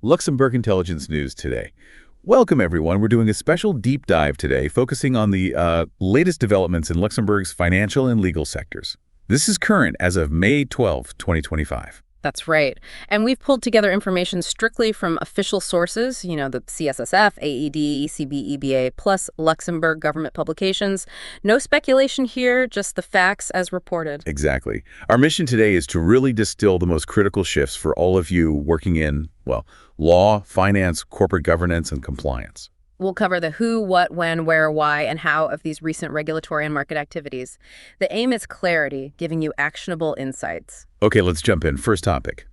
Luxembourg Intelligence News today. Welcome, everyone. We're doing a special deep dive today, focusing on the latest developments in Luxembourg's financial and legal sectors. This is current as of May 12, 2025. That's right. And we've pulled together information strictly from official sources, the CSSF, AED, ECB, EBA, plus Luxembourg government publications. No speculation here, just the facts as reported. Exactly. Our mission today is to really distill the most critical shifts for all of you working in, well, law, finance, corporate governance, and compliance. We'll cover the who, what, when, where, why, and how of these recent regulatory and market activities. The aim is clarity, giving you actionable insights. Okay, let's jump in. First topic.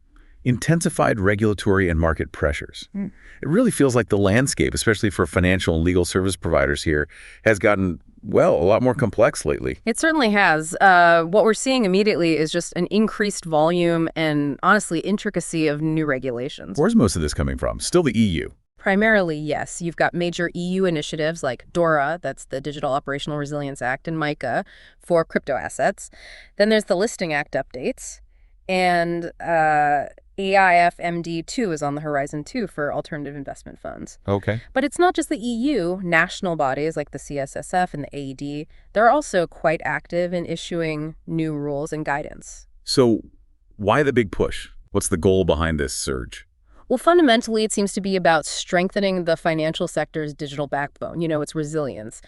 Intensified regulatory and market pressures. It really feels like the landscape, especially for financial and legal service providers here, has gotten, well, a lot more complex lately. It certainly has. What we're seeing immediately is just an increased volume and, honestly, intricacy of new regulations. Where's most of this coming from? Still the EU. Primarily, yes. You've got major EU initiatives like DORA, that's the Digital Operational Resilience Act, and MiCA for crypto assets. Then there's the Listing Act updates, and AIFMD2 is on the horizon too for alternative investment funds. Okay. But it's not just the EU. National bodies like the CSSF and the AED, they're also quite active in issuing new rules and guidance. So why the big push? What's the goal behind this surge? Well, fundamentally, it seems to be about strengthening the financial sector's digital backbone, its resilience.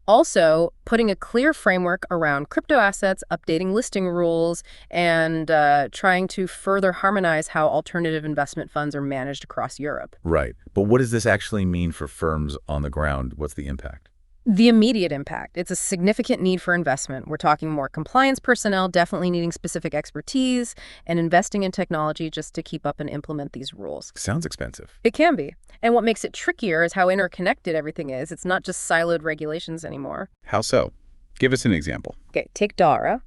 Also, putting a clear framework around crypto assets, updating listing rules, and trying to further harmonize how alternative investment funds are managed across Europe. Right. But what does this actually mean for firms on the ground? What's the impact? The immediate impact. It's a significant need for investment. We're talking more compliance personnel, definitely needing specific expertise, and investing in technology just to keep up and implement these rules. Sounds expensive. It can be. And what makes it trickier is how interconnected everything is. It's not just siloed regulations anymore. How so? Give us an example. Okay, take DORA.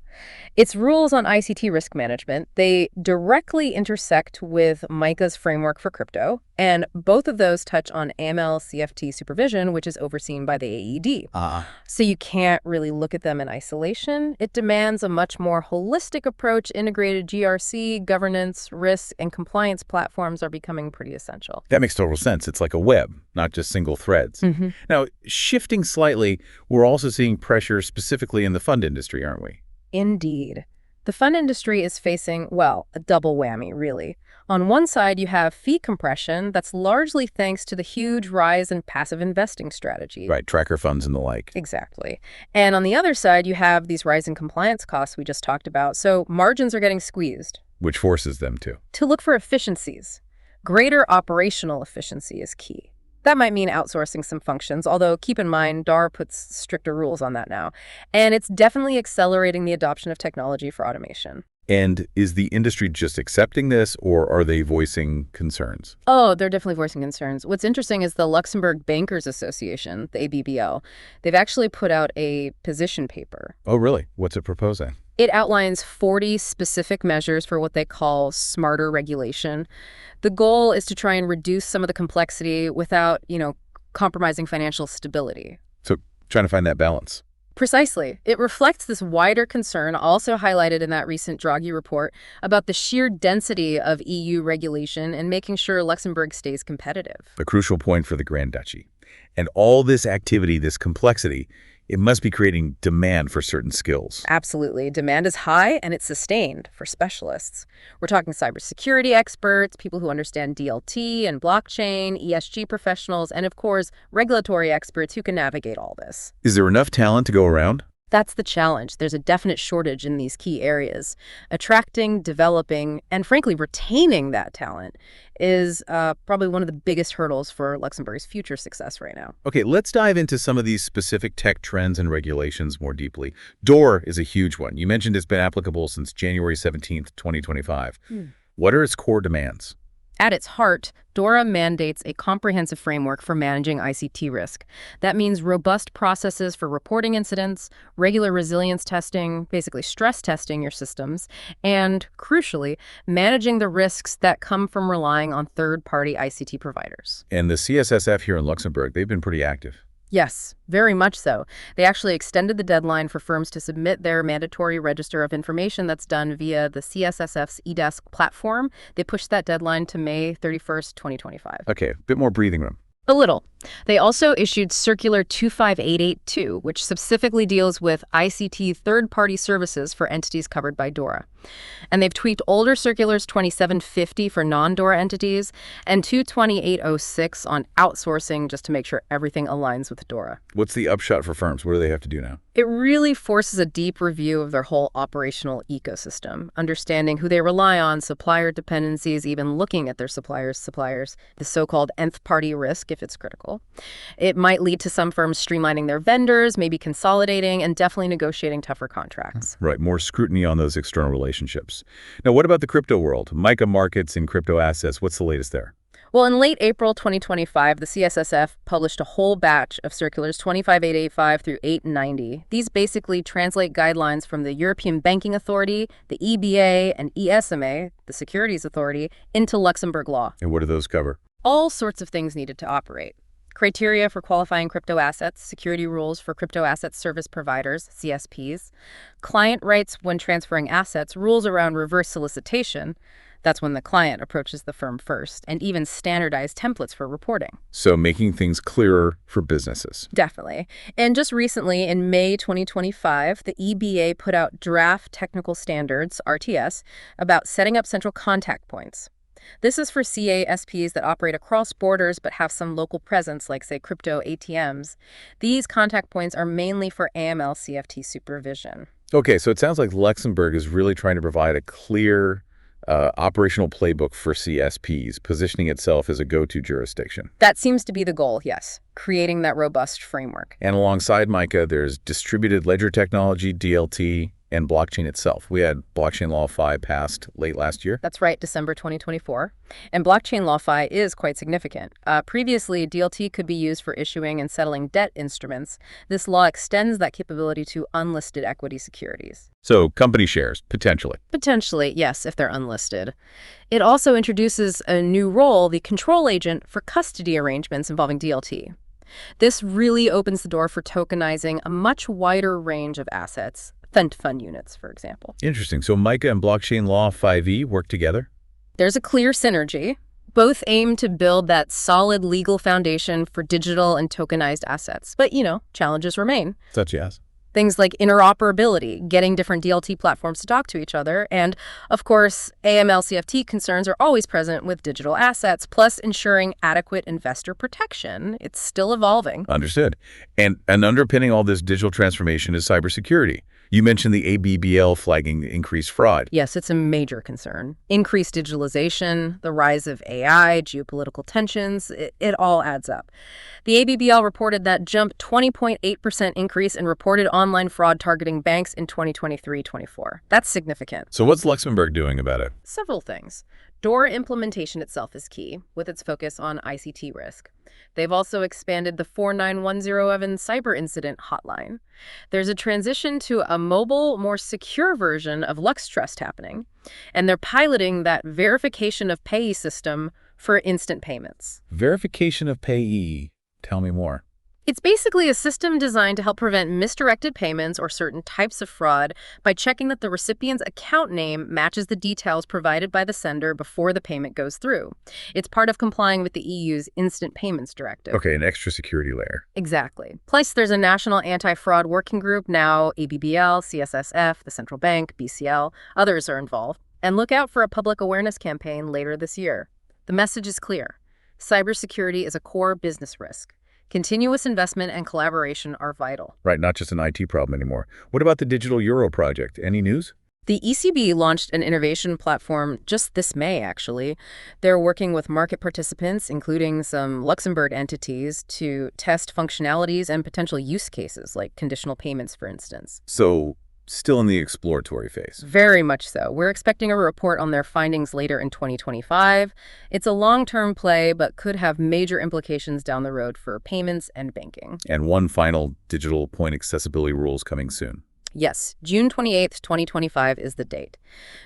Its rules on ICT risk management, they directly intersect with MiCA's framework for crypto, and both of those touch on AML-CFT supervision, which is overseen by the AED. So you can't really look at them in isolation. It demands a much more holistic approach. Integrated GRC, governance, risk, and compliance platforms are becoming pretty essential. That makes total sense. It's like a web, not just single threads. Now, shifting slightly, we're also seeing pressure specifically in the fund industry, aren't we? Indeed. The fund industry is facing, well, a double whammy, really. On one side, you have fee compression that's largely thanks to the huge rise in passive investing strategies. Right, tracker funds and the like. Exactly. And on the other side, you have these rising compliance costs we just talked about, so margins are getting squeezed. Which forces them to look for efficiencies. Greater operational efficiency is key. That might mean outsourcing some functions, although keep in mind, DORA puts stricter rules on that now. And it's definitely accelerating the adoption of technology for automation. And is the industry just accepting this, or are they voicing concerns? Oh, they're definitely voicing concerns. What's interesting is the Luxembourg Bankers Association, the ABBL, they've actually put out a position paper. Oh, really? What's it proposing? It outlines 40 specific measures for what they call smarter regulation. The goal is to try and reduce some of the complexity without, compromising financial stability. So trying to find that balance. Precisely. It reflects this wider concern, also highlighted in that recent Draghi report, about the sheer density of EU regulation and making sure Luxembourg stays competitive. A crucial point for the Grand Duchy. And all this activity, this complexity, it must be creating demand for certain skills. Absolutely. Demand is high and it's sustained for specialists. We're talking cybersecurity experts, people who understand DLT and blockchain, ESG professionals, and of course, regulatory experts who can navigate all this. Is there enough talent to go around? That's the challenge. There's a definite shortage in these key areas. Attracting, developing, and frankly, retaining that talent is probably one of the biggest hurdles for Luxembourg's future success right now. Okay, let's dive into some of these specific tech trends and regulations more deeply. DORA is a huge one. You mentioned it's been applicable since January 17th, 2025. What are its core demands? At its heart, DORA mandates a comprehensive framework for managing ICT risk. That means robust processes for reporting incidents, regular resilience testing, basically stress testing your systems, and, crucially, managing the risks that come from relying on third-party ICT providers. And the CSSF here in Luxembourg, they've been pretty active. Yes, very much so. They actually extended the deadline for firms to submit their mandatory register of information that's done via the CSSF's eDesk platform. They pushed that deadline to May 31st, 2025. Okay, a bit more breathing room. A little. They also issued Circular 25882, which specifically deals with ICT third-party services for entities covered by DORA. And they've tweaked older circulars 2750 for non-DORA entities and 22806 on outsourcing just to make sure everything aligns with DORA. What's the upshot for firms? What do they have to do now? It really forces a deep review of their whole operational ecosystem, understanding who they rely on, supplier dependencies, even looking at their suppliers, the so-called nth party risk if it's critical. It might lead to some firms streamlining their vendors, maybe consolidating, and definitely negotiating tougher contracts. Right, more scrutiny on those external relationships. Now, what about the crypto world? MiCA markets and crypto assets, what's the latest there? Well, in late April 2025, the CSSF published a whole batch of circulars 25885 through 890. These basically translate guidelines from the European Banking Authority, the EBA, and ESMA, the Securities Authority, into Luxembourg law. And what do those cover? All sorts of things needed to operate. Criteria for qualifying crypto assets, security rules for crypto asset service providers, CSPs, client rights when transferring assets, rules around reverse solicitation, that's when the client approaches the firm first, and even standardized templates for reporting. So making things clearer for businesses. Definitely. And just recently, in May 2025, the EBA put out draft technical standards, RTS, about setting up central contact points. This is for CASPs that operate across borders but have some local presence, like, say, crypto ATMs. These contact points are mainly for AML CFT supervision. Okay, so it sounds like Luxembourg is really trying to provide a clear operational playbook for CSPs, positioning itself as a go-to jurisdiction. That seems to be the goal, yes, creating that robust framework. And alongside MiCA, there's distributed ledger technology, DLT, and blockchain itself. We had Blockchain Law 5 passed late last year. That's right, December 2024. And Blockchain Law 5 is quite significant. Previously, DLT could be used for issuing and settling debt instruments. This law extends that capability to unlisted equity securities. So company shares, potentially. Potentially, yes, if they're unlisted. It also introduces a new role, the control agent, for custody arrangements involving DLT. This really opens the door for tokenizing a much wider range of assets, fund units, for example. Interesting. So MiCA and Blockchain Law 5e work together? There's a clear synergy. Both aim to build that solid legal foundation for digital and tokenized assets. But, challenges remain. Such as? Things like interoperability, getting different DLT platforms to talk to each other, and, of course, AML-CFT concerns are always present with digital assets, plus ensuring adequate investor protection. It's still evolving. Understood. And underpinning all this digital transformation is cybersecurity. You mentioned the ABBL flagging increased fraud. Yes, it's a major concern. Increased digitalization, the rise of AI, geopolitical tensions, it all adds up. The ABBL reported that jump 20.8% increase in reported online fraud targeting banks in 2023-24. That's significant. So what's Luxembourg doing about it? Several things. DORA implementation itself is key, with its focus on ICT risk. They've also expanded the 491011 cyber incident hotline. There's a transition to a mobile, more secure version of LuxTrust happening, and they're piloting that verification of payee system for instant payments. Verification of payee. Tell me more. It's basically a system designed to help prevent misdirected payments or certain types of fraud by checking that the recipient's account name matches the details provided by the sender before the payment goes through. It's part of complying with the EU's Instant Payments Directive. Okay, an extra security layer. Exactly. Plus, there's a national anti-fraud working group now, ABBL, CSSF, the Central Bank, BCL. Others are involved. And look out for a public awareness campaign later this year. The message is clear. Cybersecurity is a core business risk. Continuous investment and collaboration are vital. Right, not just an IT problem anymore. What about the Digital Euro project? Any news? The ECB launched an innovation platform just this May, actually. They're working with market participants, including some Luxembourg entities, to test functionalities and potential use cases, like conditional payments, for instance. So, still in the exploratory phase. Very much so. We're expecting a report on their findings later in 2025. It's a long-term play, but could have major implications down the road for payments and banking. And one final digital point accessibility rules coming soon. Yes, June 28th, 2025 is the date.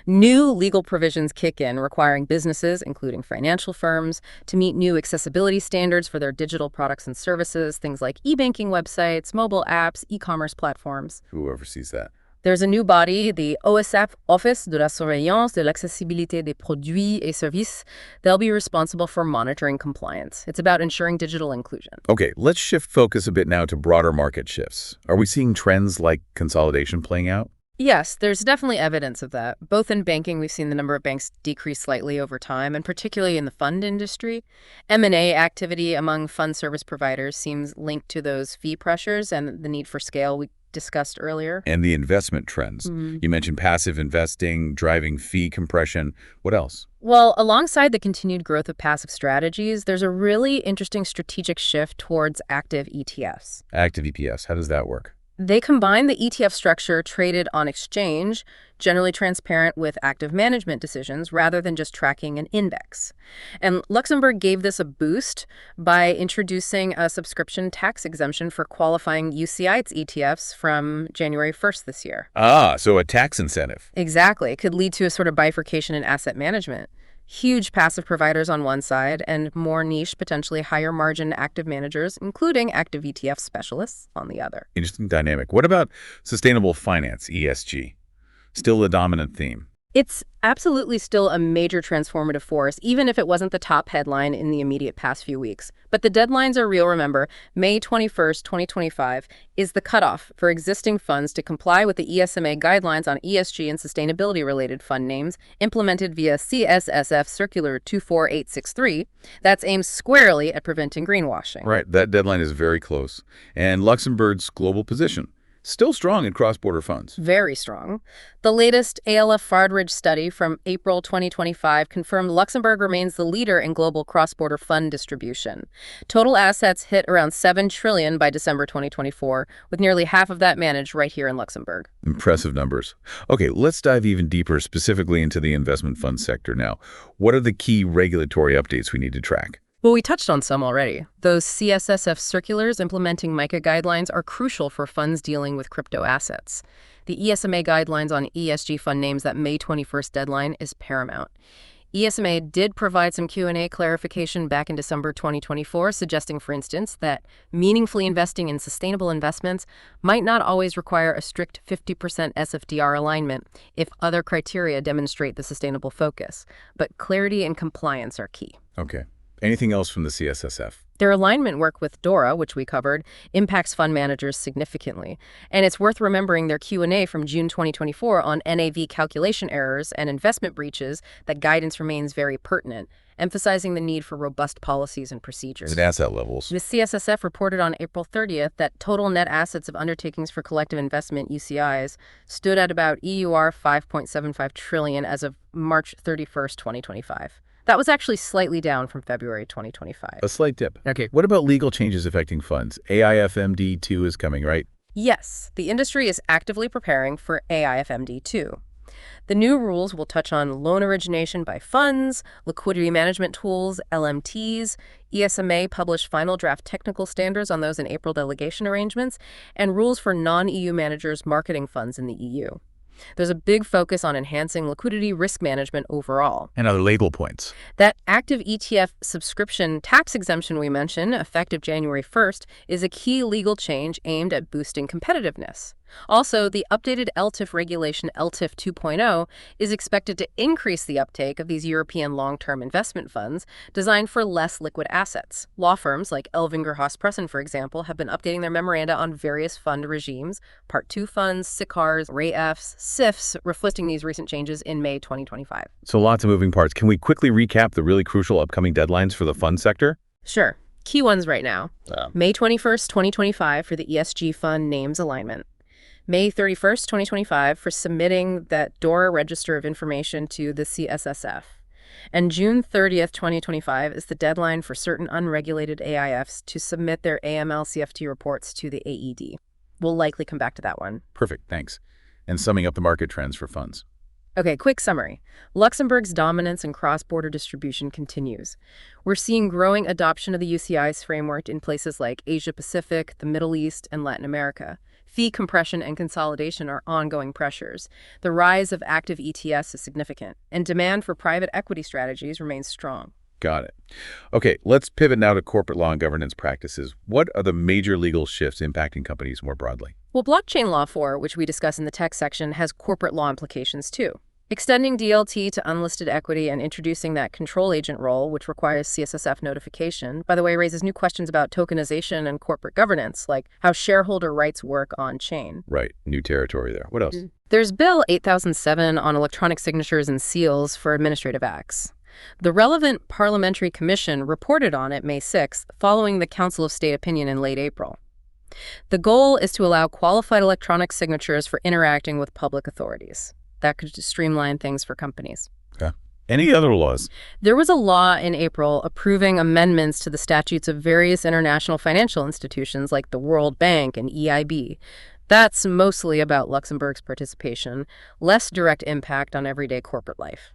New legal provisions kick in requiring businesses, including financial firms, to meet new accessibility standards for their digital products and services, things like e-banking websites, mobile apps, e-commerce platforms. Who oversees that? There's a new body, the OSF, Office de la Surveillance de l'accessibilité des produits et services. They'll be responsible for monitoring compliance. It's about ensuring digital inclusion. Okay, let's shift focus a bit now to broader market shifts. Are we seeing trends like consolidation playing out? Yes, there's definitely evidence of that. Both in banking, we've seen the number of banks decrease slightly over time, and particularly in the fund industry. M&A activity among fund service providers seems linked to those fee pressures and the need for scale we discussed earlier. And the investment trends. You mentioned passive investing, driving fee compression. What else? Well, alongside the continued growth of passive strategies, there's a really interesting strategic shift towards active ETFs. Active EPS, how does that work? They combine the ETF structure traded on exchange, generally transparent with active management decisions, rather than just tracking an index. And Luxembourg gave this a boost by introducing a subscription tax exemption for qualifying UCITS ETFs from January 1st this year. So a tax incentive. Exactly. It could lead to a sort of bifurcation in asset management. Huge passive providers on one side and more niche, potentially higher margin active managers, including active ETF specialists, on the other. Interesting dynamic. What about sustainable finance, ESG? Still the dominant theme. It's absolutely still a major transformative force, even if it wasn't the top headline in the immediate past few weeks. But the deadlines are real, remember. May 21st, 2025 is the cutoff for existing funds to comply with the ESMA guidelines on ESG and sustainability-related fund names implemented via CSSF Circular 24863. That's aimed squarely at preventing greenwashing. Right, that deadline is very close. And Luxembourg's global position, still strong in cross-border funds. Very strong. The latest ALF Fardridge study from April 2025 confirmed Luxembourg remains the leader in global cross-border fund distribution. Total assets hit around $7 trillion by December 2024, with nearly half of that managed right here in Luxembourg. Impressive numbers. Okay, let's dive even deeper specifically into the investment fund sector now. What are the key regulatory updates we need to track? Well, we touched on some already. Those CSSF circulars implementing MiCA guidelines are crucial for funds dealing with crypto assets. The ESMA guidelines on ESG fund names, that May 21st deadline, is paramount. ESMA did provide some Q&A clarification back in December 2024, suggesting, for instance, that meaningfully investing in sustainable investments might not always require a strict 50% SFDR alignment if other criteria demonstrate the sustainable focus. But clarity and compliance are key. Okay. Anything else from the CSSF? Their alignment work with DORA, which we covered, impacts fund managers significantly. And it's worth remembering their Q&A from June 2024 on NAV calculation errors and investment breaches. That guidance remains very pertinent, emphasizing the need for robust policies and procedures. At asset levels. The CSSF reported on April 30th that total net assets of undertakings for collective investment, UCIs, stood at about EUR 5.75 trillion as of March 31st, 2025. That was actually slightly down from February 2025. A slight dip. Okay, what about legal changes affecting funds? AIFMD2 is coming, right? Yes, the industry is actively preparing for AIFMD2. The new rules will touch on loan origination by funds, liquidity management tools, LMTs. ESMA published final draft technical standards on those in April delegation arrangements, and rules for non-EU managers marketing funds in the EU. There's a big focus on enhancing liquidity risk management overall. And other label points. That active ETF subscription tax exemption we mentioned, effective January 1st, is a key legal change aimed at boosting competitiveness. Also, the updated LTIF regulation, LTIF 2.0, is expected to increase the uptake of these European long-term investment funds designed for less liquid assets. Law firms like Elvinger Haas-Pressen, for example, have been updating their memoranda on various fund regimes, Part 2 funds, SICARs, RAEFs, SIFs, reflecting these recent changes in May 2025. So lots of moving parts. Can we quickly recap the really crucial upcoming deadlines for the fund sector? Sure. Key ones right now. May 21st, 2025 for the ESG fund names alignment. May 31st, 2025 for submitting that DORA register of information to the CSSF. And June 30th, 2025 is the deadline for certain unregulated AIFs to submit their AML-CFT reports to the AED. We'll likely come back to that one. Perfect, thanks. And summing up the market trends for funds. Okay, quick summary. Luxembourg's dominance in cross-border distribution continues. We're seeing growing adoption of the UCI's framework in places like Asia-Pacific, the Middle East, and Latin America. Fee compression and consolidation are ongoing pressures. The rise of active ETFs is significant, and demand for private equity strategies remains strong. Got it. Okay, let's pivot now to corporate law and governance practices. What are the major legal shifts impacting companies more broadly? Well, blockchain law 4, which we discuss in the text section, has corporate law implications too. Extending DLT to unlisted equity and introducing that control agent role, which requires CSSF notification, by the way, raises new questions about tokenization and corporate governance, like how shareholder rights work on-chain. Right, new territory there. What else? There's Bill 8007 on electronic signatures and seals for administrative acts. The relevant parliamentary commission reported on it May 6th, following the Council of State opinion in late April. The goal is to allow qualified electronic signatures for interacting with public authorities. That could just streamline things for companies. Okay. Any other laws? There was a law in April approving amendments to the statutes of various international financial institutions like the World Bank and EIB. That's mostly about Luxembourg's participation, less direct impact on everyday corporate life.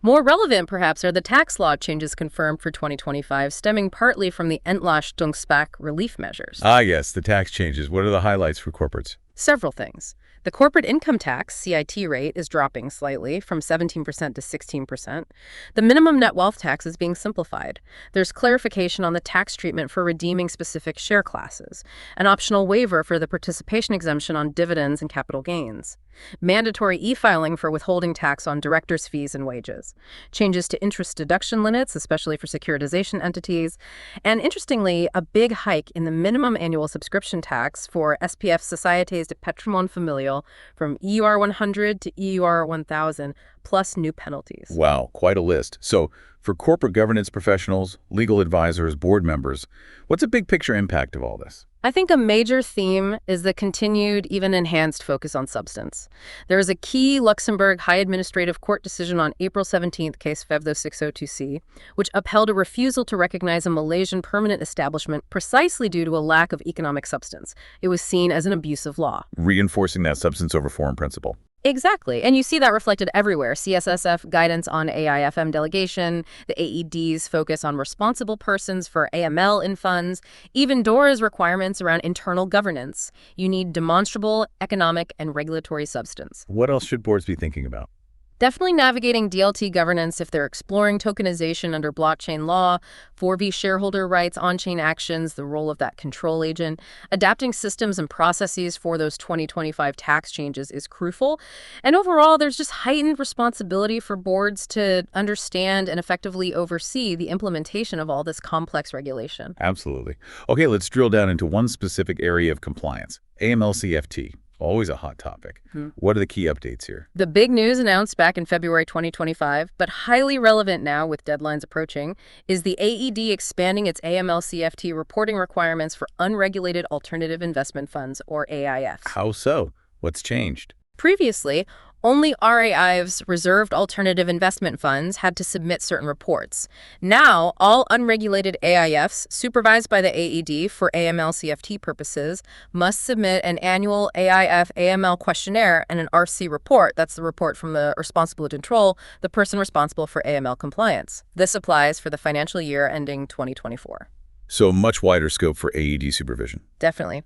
More relevant, perhaps, are the tax law changes confirmed for 2025, stemming partly from the Entlastungspaket relief measures. Ah, yes, the tax changes. What are the highlights for corporates? Several things. The corporate income tax, CIT rate, is dropping slightly from 17% to 16%. The minimum net wealth tax is being simplified. There's clarification on the tax treatment for redeeming specific share classes, an optional waiver for the participation exemption on dividends and capital gains, mandatory e-filing for withholding tax on directors' fees and wages, changes to interest deduction limits, especially for securitization entities, and interestingly, a big hike in the minimum annual subscription tax for SPF Sociétés de Patrimoine Familial from EUR 100 to EUR 1000, plus new penalties. Wow, quite a list. So, for corporate governance professionals, legal advisors, board members, what's a big picture impact of all this? I think a major theme is the continued, even enhanced focus on substance. There is a key Luxembourg High Administrative Court decision on April 17th, case FEVDO 602C, which upheld a refusal to recognize a Malaysian permanent establishment precisely due to a lack of economic substance. It was seen as an abuse of law. Reinforcing that substance over form principle. Exactly. And you see that reflected everywhere. CSSF guidance on AIFM delegation, the AED's focus on responsible persons for AML in funds, even DORA's requirements around internal governance. You need demonstrable economic and regulatory substance. What else should boards be thinking about? Definitely navigating DLT governance if they're exploring tokenization under blockchain law, 4V shareholder rights, on-chain actions, the role of that control agent. Adapting systems and processes for those 2025 tax changes is crucial. And overall, there's just heightened responsibility for boards to understand and effectively oversee the implementation of all this complex regulation. Absolutely. Okay, let's drill down into one specific area of compliance, AML-CFT. Always a hot topic. What are the key updates here? The big news announced back in February 2025, but highly relevant now with deadlines approaching, is the AED expanding its AML-CFT reporting requirements for unregulated alternative investment funds, or AIFs. How so? What's changed? Previously, only RAIFs, reserved alternative investment funds, had to submit certain reports. Now, all unregulated AIFs, supervised by the AED for AML-CFT purposes, must submit an annual AIF-AML questionnaire and an RC report. That's the report from the responsible to control, the person responsible for AML compliance. This applies for the financial year ending 2024. So much wider scope for AED supervision. Definitely.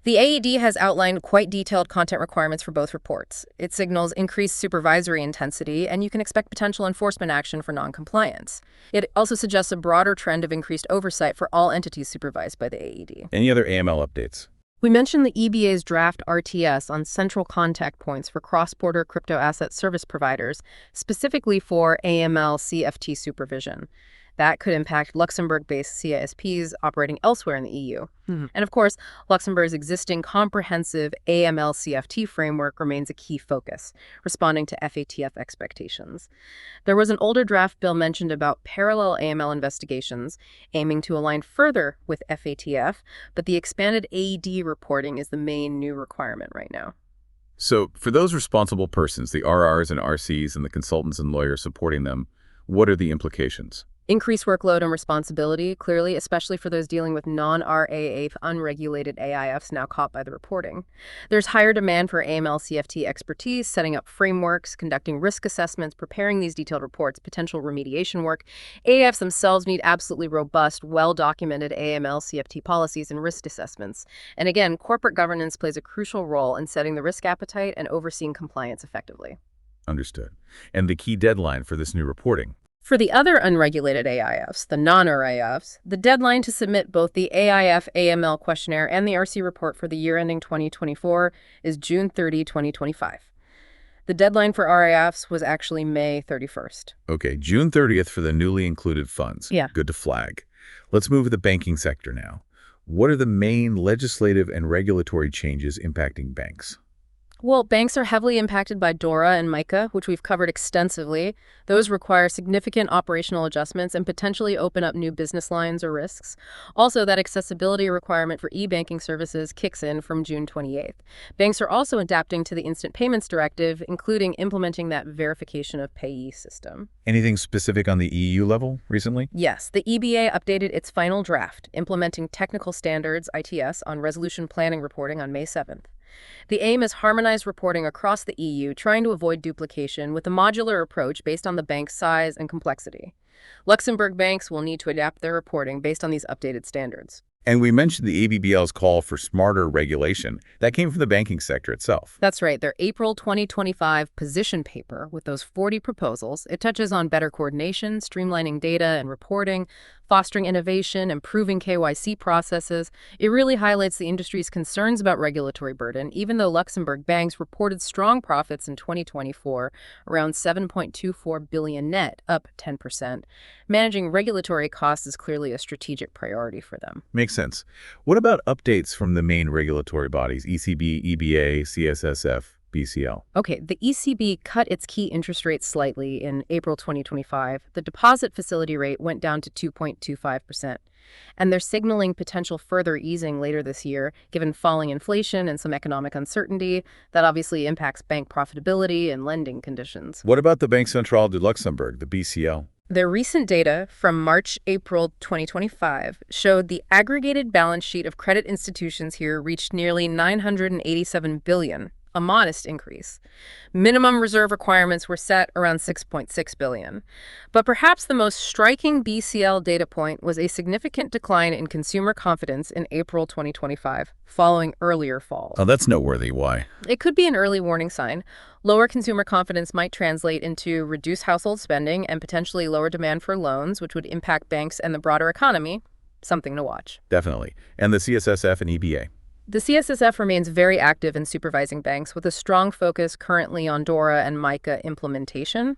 The AED has outlined quite detailed content requirements for both reports. It signals increased supervisory intensity, and you can expect potential enforcement action for noncompliance. It also suggests a broader trend of increased oversight for all entities supervised by the AED. Any other AML updates? We mentioned the EBA's draft RTS on central contact points for cross-border crypto asset service providers, specifically for AML-CFT supervision. That could impact Luxembourg-based CISPs operating elsewhere in the EU. And of course, Luxembourg's existing comprehensive AML-CFT framework remains a key focus, responding to FATF expectations. There was an older draft bill mentioned about parallel AML investigations, aiming to align further with FATF, but the expanded AED reporting is the main new requirement right now. So for those responsible persons, the RRs and RCs and the consultants and lawyers supporting them, what are the implications? Increased workload and responsibility, clearly, especially for those dealing with non-RAA unregulated AIFs now caught by the reporting. There's higher demand for AML-CFT expertise, setting up frameworks, conducting risk assessments, preparing these detailed reports, potential remediation work. AIFs themselves need absolutely robust, well-documented AML-CFT policies and risk assessments. And again, corporate governance plays a crucial role in setting the risk appetite and overseeing compliance effectively. Understood. And the key deadline for this new reporting? For the other unregulated AIFs, the non-RAFs, the deadline to submit both the AIF AML questionnaire and the RC report for the year ending 2024 is June 30, 2025. The deadline for RAFs was actually May 31st. Okay, June 30th for the newly included funds. Yeah. Good to flag. Let's move to the banking sector now. What are the main legislative and regulatory changes impacting banks? Well, banks are heavily impacted by DORA and MiCA, which we've covered extensively. Those require significant operational adjustments and potentially open up new business lines or risks. Also, that accessibility requirement for e-banking services kicks in from June 28th. Banks are also adapting to the Instant Payments Directive, including implementing that verification of payee system. Anything specific on the EU level recently? Yes, the EBA updated its final draft, implementing technical standards, ITS, on resolution planning reporting on May 7th. The aim is harmonized reporting across the EU, trying to avoid duplication with a modular approach based on the bank's size and complexity. Luxembourg banks will need to adapt their reporting based on these updated standards. And we mentioned the ABBL's call for smarter regulation. That came from the banking sector itself. That's right. Their April 2025 position paper with those 40 proposals, it touches on better coordination, streamlining data and reporting, fostering innovation, improving KYC processes. It really highlights the industry's concerns about regulatory burden, even though Luxembourg banks reported strong profits in 2024, around 7.24 billion net, up 10%. Managing regulatory costs is clearly a strategic priority for them. Makes sense. What about updates from the main regulatory bodies, ECB, EBA, CSSF, BCL? Okay, the ECB cut its key interest rate slightly in April 2025. The deposit facility rate went down to 2.25%. And they're signaling potential further easing later this year, given falling inflation and some economic uncertainty. That obviously impacts bank profitability and lending conditions. What about the Banque Centrale de Luxembourg, the BCL? Their recent data from March-April 2025 showed the aggregated balance sheet of credit institutions here reached nearly 987 billion, a modest increase. Minimum reserve requirements were set around 6.6 billion. But perhaps the most striking BCL data point was a significant decline in consumer confidence in April 2025, following earlier falls. Oh, that's noteworthy. Why? It could be an early warning sign. Lower consumer confidence might translate into reduced household spending and potentially lower demand for loans, which would impact banks and the broader economy. Something to watch. Definitely. And the CSSF and EBA? The CSSF remains very active in supervising banks, with a strong focus currently on DORA and MiCA implementation.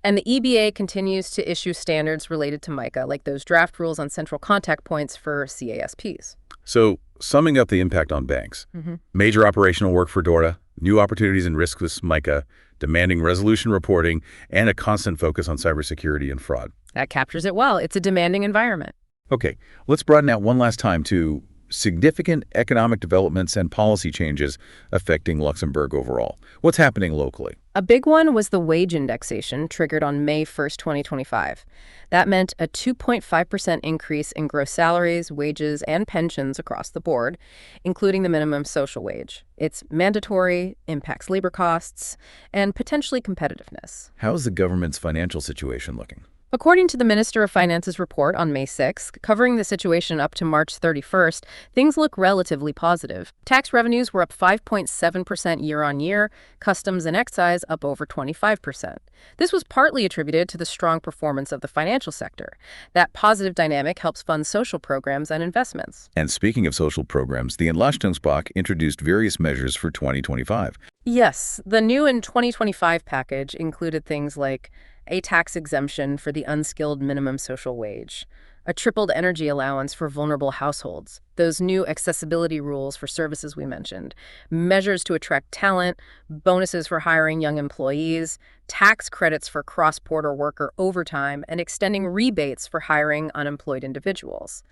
And the EBA continues to issue standards related to MiCA, like those draft rules on central contact points for CASPs. So, summing up the impact on banks, major operational work for DORA, new opportunities and risks with MiCA, demanding resolution reporting, and a constant focus on cybersecurity and fraud. That captures it well. It's a demanding environment. Okay, let's broaden out one last time to significant economic developments and policy changes affecting Luxembourg overall. What's happening locally? A big one was the wage indexation triggered on May 1st, 2025. That meant a 2.5% increase in gross salaries, wages, and pensions across the board, including the minimum social wage. It's mandatory, impacts labor costs, and potentially competitiveness. How's the government's financial situation looking? According to the Minister of Finance's report on May 6th, covering the situation up to March 31st, things look relatively positive. Tax revenues were up 5.7% year-on-year, customs and excise up over 25%. This was partly attributed to the strong performance of the financial sector. That positive dynamic helps fund social programs and investments. And speaking of social programs, the Entlastungspaket introduced various measures for 2025. Yes, the new in 2025 package included things like a tax exemption for the unskilled minimum social wage, a tripled energy allowance for vulnerable households, those new accessibility rules for services we mentioned, measures to attract talent, bonuses for hiring young employees, tax credits for cross-border worker overtime, and extending rebates for hiring unemployed individuals.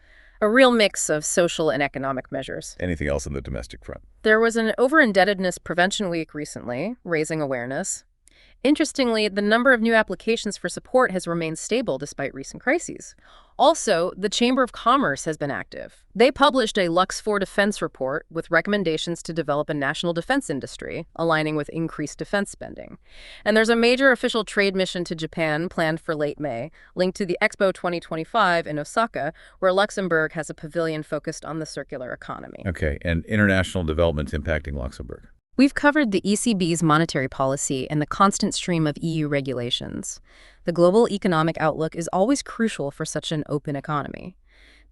A real mix of social and economic measures. Anything else on the domestic front? There was an over-indebtedness prevention week recently, raising awareness. Interestingly, the number of new applications for support has remained stable despite recent crises. Also, the Chamber of Commerce has been active. They published a Lux 4 defense report with recommendations to develop a national defense industry, aligning with increased defense spending. And there's a major official trade mission to Japan planned for late May, linked to the Expo 2025 in Osaka, where Luxembourg has a pavilion focused on the circular economy. Okay, and international developments impacting Luxembourg. We've covered the ECB's monetary policy and the constant stream of EU regulations. The global economic outlook is always crucial for such an open economy.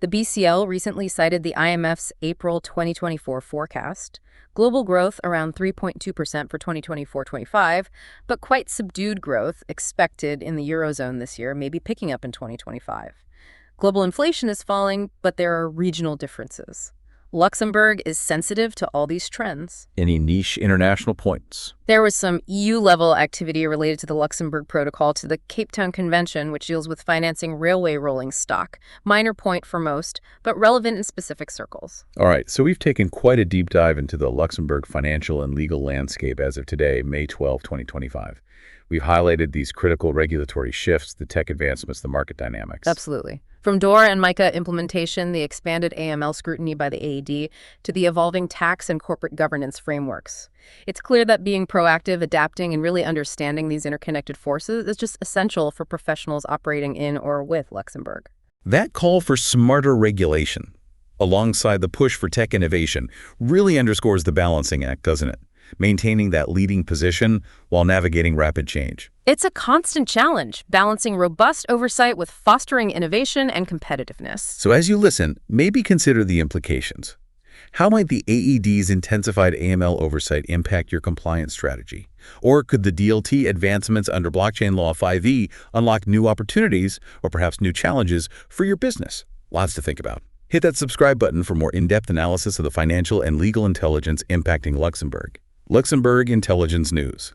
The BCL recently cited the IMF's April 2024 forecast, global growth around 3.2% for 2024-25, but quite subdued growth expected in the Eurozone this year, maybe picking up in 2025. Global inflation is falling, but there are regional differences. Luxembourg is sensitive to all these trends. Any niche international points? There was some EU-level activity related to the Luxembourg Protocol to the Cape Town Convention, which deals with financing railway rolling stock. Minor point for most, but relevant in specific circles. All right, so we've taken quite a deep dive into the Luxembourg financial and legal landscape as of today, May 12, 2025. We've highlighted these critical regulatory shifts, the tech advancements, the market dynamics. Absolutely. From DORA and MiCA implementation, the expanded AML scrutiny by the AED, to the evolving tax and corporate governance frameworks. It's clear that being proactive, adapting, and really understanding these interconnected forces is just essential for professionals operating in or with Luxembourg. That call for smarter regulation, alongside the push for tech innovation, really underscores the balancing act, doesn't it? Maintaining that leading position while navigating rapid change. It's a constant challenge, balancing robust oversight with fostering innovation and competitiveness. So as you listen, maybe consider the implications. How might the AED's intensified AML oversight impact your compliance strategy? Or could the DLT advancements under Blockchain Law 5e unlock new opportunities or perhaps new challenges for your business? Lots to think about. Hit that subscribe button for more in-depth analysis of the financial and legal intelligence impacting Luxembourg. Luxembourg Intelligence News.